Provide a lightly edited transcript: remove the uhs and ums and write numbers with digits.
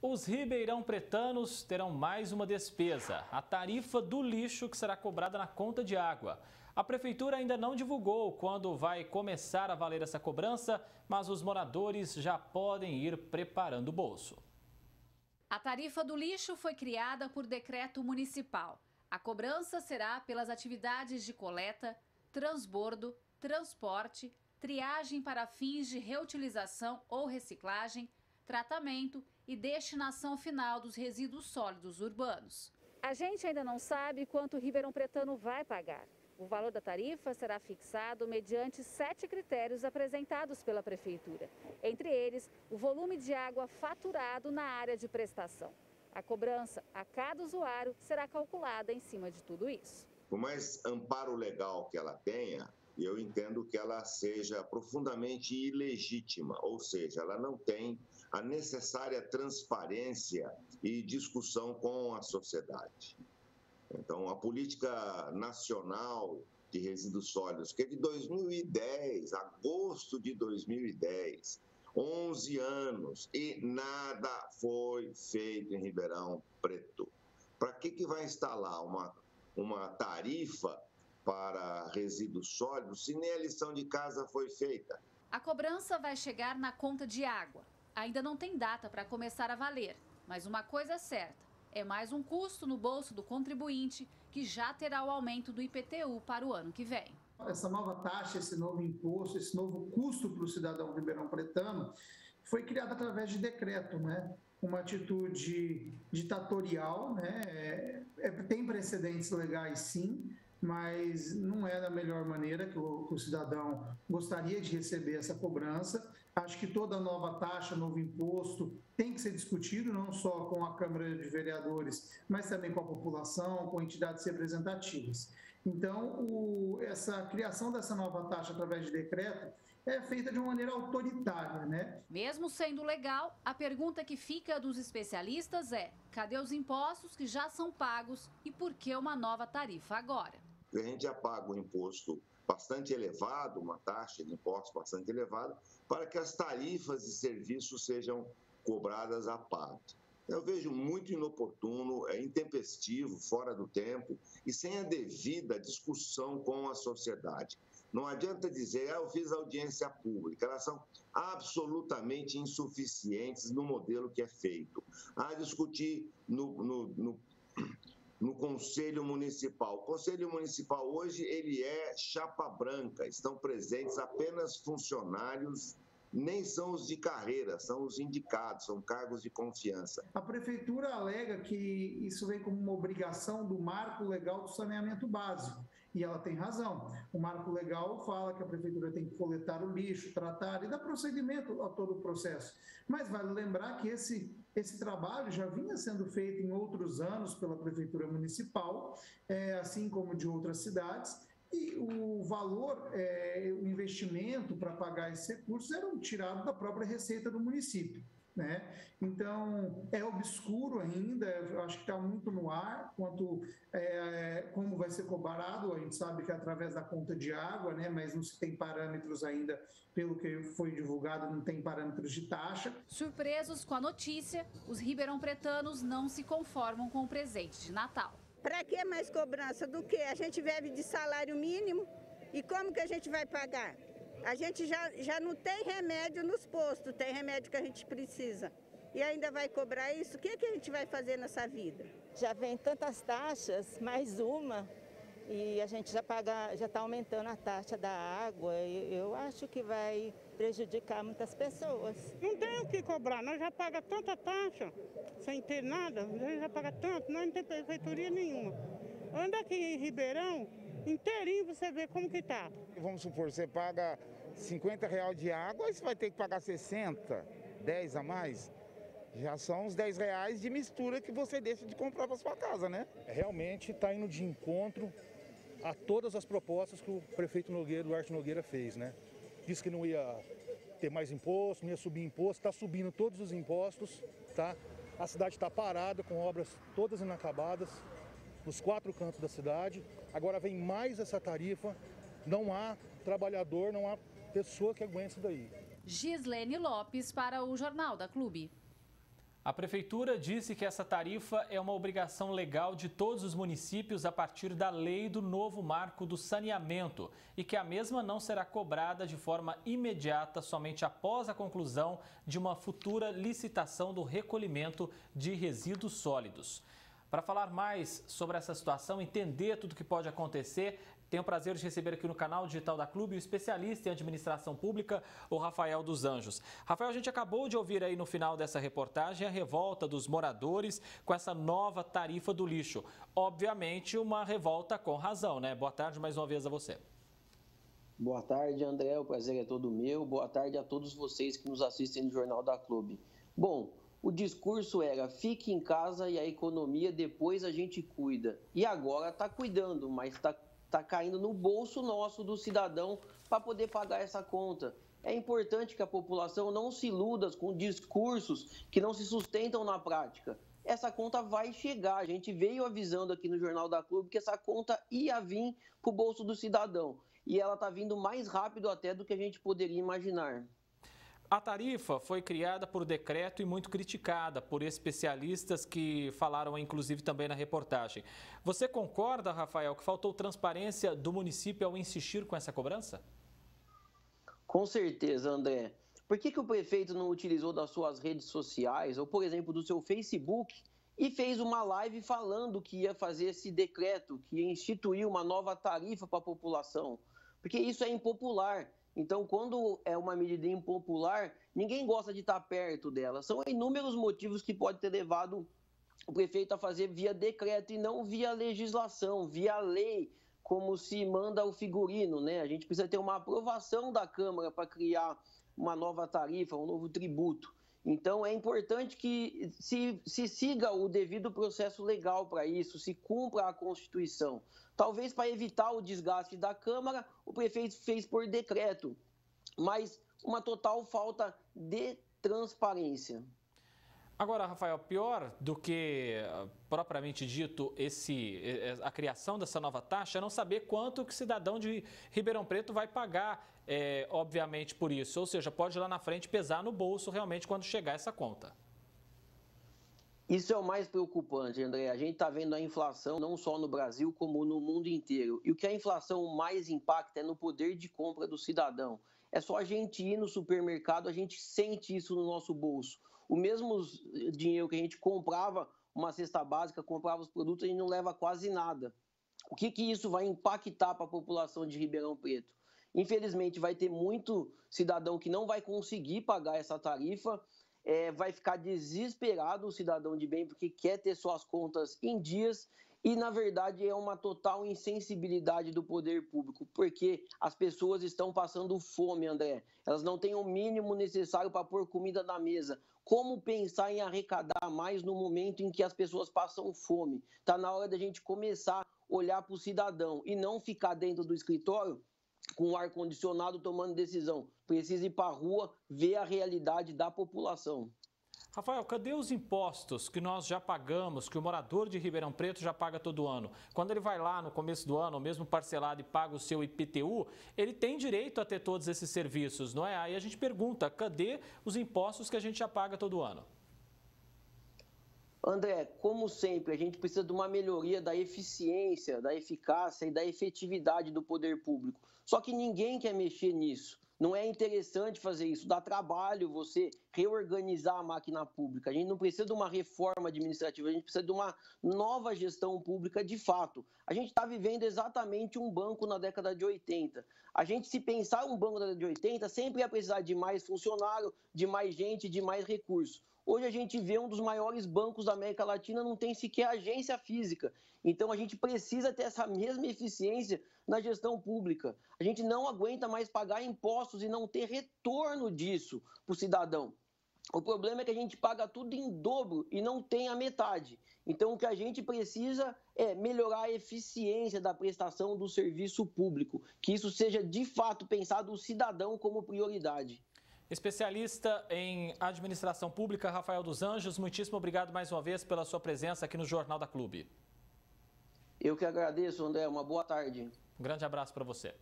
Os ribeirão-pretanos terão mais uma despesa, a tarifa do lixo que será cobrada na conta de água. A prefeitura ainda não divulgou quando vai começar a valer essa cobrança, mas os moradores já podem ir preparando o bolso. A tarifa do lixo foi criada por decreto municipal. A cobrança será pelas atividades de coleta, transbordo, transporte, triagem para fins de reutilização ou reciclagem, tratamento e destinação final dos resíduos sólidos urbanos. A gente ainda não sabe quanto o ribeirão-pretano vai pagar. O valor da tarifa será fixado mediante 7 critérios apresentados pela Prefeitura. Entre eles, o volume de água faturado na área de prestação. A cobrança a cada usuário será calculada em cima de tudo isso. Por mais amparo legal que ela tenha, eu entendo que ela seja profundamente ilegítima, ou seja, ela não tem a necessária transparência e discussão com a sociedade. Então, a política nacional de resíduos sólidos, que é de 2010, agosto de 2010, 11 anos, e nada foi feito em Ribeirão Preto. Para que vai instalar uma tarifa para resíduos sólidos se nem a lição de casa foi feita? A cobrança vai chegar na conta de água. Ainda não tem data para começar a valer, mas uma coisa é certa. É mais um custo no bolso do contribuinte, que já terá o aumento do IPTU para o ano que vem. Essa nova taxa, esse novo imposto, esse novo custo para o cidadão ribeirão-pretano foi criado através de decreto, né? Uma atitude ditatorial, né? Tem precedentes legais, sim, mas não é da melhor maneira que o cidadão gostaria de receber essa cobrança. Acho que toda nova taxa, novo imposto tem que ser discutido, não só com a Câmara de Vereadores, mas também com a população, com entidades representativas. Então, essa criação dessa nova taxa através de decreto é feita de uma maneira autoritária, né? Mesmo sendo legal, a pergunta que fica dos especialistas é: cadê os impostos que já são pagos e por que uma nova tarifa agora? A gente já paga um imposto bastante elevado, uma taxa de impostos bastante elevada, para que as tarifas de serviços sejam cobradas à parte. Eu vejo muito inoportuno, intempestivo, fora do tempo e sem a devida discussão com a sociedade. Não adianta dizer, eu fiz audiência pública, elas são absolutamente insuficientes no modelo que é feito. Discutir no Conselho Municipal. O Conselho Municipal hoje ele é chapa branca, estão presentes apenas funcionários, nem são os de carreira, são os indicados, são cargos de confiança. A Prefeitura alega que isso vem como uma obrigação do marco legal do saneamento básico, e ela tem razão. O marco legal fala que a Prefeitura tem que coletar o lixo, tratar e dar procedimento a todo o processo. Mas vale lembrar que esse trabalho já vinha sendo feito em outros anos pela Prefeitura Municipal, assim como de outras cidades, e o valor, o investimento para pagar esses recursos eram tirados da própria receita do município, né? Então, é obscuro ainda, eu acho que está muito no ar, como vai ser cobrado. A gente sabe que é através da conta de água, né? Mas não se tem parâmetros ainda, pelo que foi divulgado, não tem parâmetros de taxa. Surpresos com a notícia, os ribeirão-pretanos não se conformam com o presente de Natal. Para que mais cobrança do que? A gente vive de salário mínimo e como que a gente vai pagar? A gente já não tem remédio nos postos, tem remédio que a gente precisa. E ainda vai cobrar isso? O que a gente vai fazer nessa vida? Já vem tantas taxas, mais uma, e a gente já está aumentando a taxa da água. Eu acho que vai prejudicar muitas pessoas. Não tem o que cobrar, nós já pagamos tanta taxa, sem ter nada, a gente já paga tanto, nós não tem prefeitura nenhuma. Anda aqui em Ribeirão, inteirinho você vê como que tá. Vamos supor, você paga R$50 de água, aí você vai ter que pagar 60, 10 a mais. Já são uns R$10 de mistura que você deixa de comprar para sua casa, né? Realmente está indo de encontro a todas as propostas que o prefeito Duarte Nogueira fez, né? Disse que não ia ter mais imposto, não ia subir imposto, está subindo todos os impostos, tá? A cidade está parada com obras todas inacabadas, nos 4 cantos da cidade. Agora vem mais essa tarifa, não há trabalhador, não há pessoa que aguente isso daí. Gislene Lopes para o Jornal da Clube. A Prefeitura disse que essa tarifa é uma obrigação legal de todos os municípios a partir da lei do novo marco do saneamento e que a mesma não será cobrada de forma imediata somente após a conclusão de uma futura licitação do recolhimento de resíduos sólidos. Para falar mais sobre essa situação, entender tudo o que pode acontecer, tenho o prazer de receber aqui no canal digital da Clube o especialista em administração pública, o Rafael dos Anjos. Rafael, a gente acabou de ouvir aí no final dessa reportagem a revolta dos moradores com essa nova tarifa do lixo. Obviamente uma revolta com razão, né? Boa tarde mais uma vez a você. Boa tarde, André, o prazer é todo meu. Boa tarde a todos vocês que nos assistem no Jornal da Clube. Bom, o discurso era: fique em casa e a economia depois a gente cuida. E agora está cuidando, mas está caindo no bolso nosso do cidadão para poder pagar essa conta. É importante que a população não se iluda com discursos que não se sustentam na prática. Essa conta vai chegar. A gente veio avisando aqui no Jornal da Clube que essa conta ia vir para o bolso do cidadão. E ela está vindo mais rápido até do que a gente poderia imaginar. A tarifa foi criada por decreto e muito criticada por especialistas que falaram, inclusive, também na reportagem. Você concorda, Rafael, que faltou transparência do município ao insistir com essa cobrança? Com certeza, André. Por que o prefeito não utilizou das suas redes sociais ou, por exemplo, do seu Facebook e fez uma live falando que ia fazer esse decreto, que ia instituir uma nova tarifa para a população? Porque isso é impopular. Então, quando é uma medida impopular, ninguém gosta de estar perto dela. São inúmeros motivos que podem ter levado o prefeito a fazer via decreto e não via legislação, via lei, como se manda o figurino, né? A gente precisa ter uma aprovação da Câmara para criar uma nova tarifa, um novo tributo. Então, é importante que se siga o devido processo legal para isso, se cumpra a Constituição. Talvez para evitar o desgaste da Câmara, o prefeito fez por decreto, mas uma total falta de transparência. Agora, Rafael, pior do que propriamente dito a criação dessa nova taxa é não saber quanto que o cidadão de Ribeirão Preto vai pagar, obviamente, por isso. Ou seja, pode lá na frente pesar no bolso realmente quando chegar essa conta. Isso é o mais preocupante, André. A gente está vendo a inflação não só no Brasil, como no mundo inteiro. E o que a inflação mais impacta é no poder de compra do cidadão. É só a gente ir no supermercado, a gente sente isso no nosso bolso. O mesmo dinheiro que a gente comprava uma cesta básica, comprava os produtos, a gente não leva quase nada. O que isso vai impactar para a população de Ribeirão Preto? Infelizmente, vai ter muito cidadão que não vai conseguir pagar essa tarifa, vai ficar desesperado o cidadão de bem porque quer ter suas contas em dias e, na verdade, é uma total insensibilidade do poder público, porque as pessoas estão passando fome, André. Elas não têm o mínimo necessário para pôr comida na mesa. Como pensar em arrecadar mais no momento em que as pessoas passam fome? Está na hora da gente começar a olhar para o cidadão e não ficar dentro do escritório com o ar-condicionado tomando decisão. Precisa ir para a rua ver a realidade da população. Rafael, cadê os impostos que nós já pagamos, que o morador de Ribeirão Preto já paga todo ano? Quando ele vai lá no começo do ano, ou mesmo parcelado, e paga o seu IPTU, ele tem direito a ter todos esses serviços, não é? Aí a gente pergunta, cadê os impostos que a gente já paga todo ano? André, como sempre, a gente precisa de uma melhoria da eficiência, da eficácia e da efetividade do poder público. Só que ninguém quer mexer nisso. Não é interessante fazer isso. Dá trabalho você reorganizar a máquina pública. A gente não precisa de uma reforma administrativa, a gente precisa de uma nova gestão pública de fato. A gente está vivendo exatamente um banco na década de 80. A gente, se pensar um banco na década de 80, sempre ia precisar de mais funcionário, de mais gente, de mais recursos. Hoje a gente vê um dos maiores bancos da América Latina, não tem sequer agência física. Então a gente precisa ter essa mesma eficiência na gestão pública. A gente não aguenta mais pagar impostos e não ter retorno disso para o cidadão. O problema é que a gente paga tudo em dobro e não tem a metade. Então o que a gente precisa é melhorar a eficiência da prestação do serviço público, que isso seja de fato pensado o cidadão como prioridade. Especialista em administração pública, Rafael dos Anjos, muitíssimo obrigado mais uma vez pela sua presença aqui no Jornal da Clube. Eu que agradeço, André. Uma boa tarde. Um grande abraço para você.